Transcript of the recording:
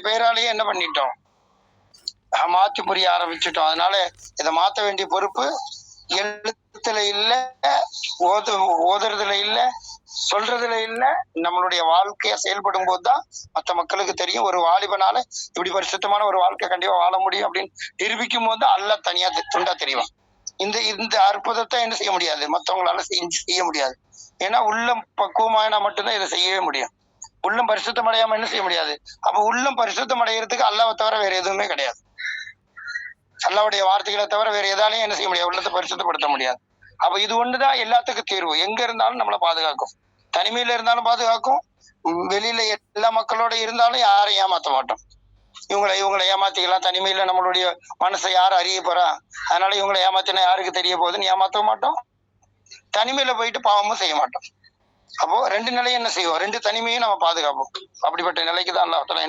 பேராலேயே என்ன பண்ணிட்டோம், மாத்தி புரிய ஆரம்பிச்சுட்டோம். அதனால இதை மாத்த வேண்டிய பொறுப்பு எழுத்துல இல்ல, ஓதுறதுல இல்ல, சொல்றதுல இல்ல, நம்மளுடைய வாழ்க்கைய செயல்படும் போதுதான் மற்ற மக்களுக்கு தெரியும். ஒரு வாலிபனால இப்படி பரிசுத்தமான ஒரு வாழ்க்கை கண்டிப்பா வாழ முடியும் அப்படின்னு நிரூபிக்கும் போது அல்லாஹ் தனியா துண்டா தெரியும். இந்த இந்த அற்புதத்தை என்ன செய்ய முடியாது, மற்றவங்களால செய்ய முடியாது. ஏன்னா உள்ளம் பக்குவமாயினா மட்டும்தான் இதை செய்யவே முடியும். உள்ளம் பரிசுத்தம் அடையாம என்ன செய்ய முடியாது. அப்ப உள்ளம் பரிசுத்தம் அடைகிறதுக்கு அல்லாஹ்வை தவிர வேற எதுவுமே கிடையாது. அல்லாஹ்வுடைய வார்த்தைகளை தவிர வேற எதாலையும் என்ன செய்ய முடியாது, உள்ளத்தை பரிசுத்தப்படுத்த முடியாது. அப்ப இது ஒண்ணுதான் எல்லாத்துக்கும் தீர்வு. எங்க இருந்தாலும் நம்மளை பாதுகாக்கும். தனிமையில இருந்தாலும் பாதுகாக்கும், வெளியில எல்லா மக்களோட இருந்தாலும் யாரையும் ஏமாத்த மாட்டோம். இவங்களை ஏமாத்திக்கலாம். தனிமையில நம்மளுடைய மனசை யார் அறிய போறா, அதனால இவங்களை ஏமாத்தினா யாருக்கு தெரிய போகுதுன்னு ஏமாத்த மாட்டோம். தனிமையில போயிட்டு பாவமும் செய்ய மாட்டோம். அப்போ ரெண்டு நிலையும் என்ன செய்வோம், ரெண்டு தனிமையும் நம்ம பாதுகாப்போம். அப்படிப்பட்ட நிலைக்கு தான் அல்லாஹ்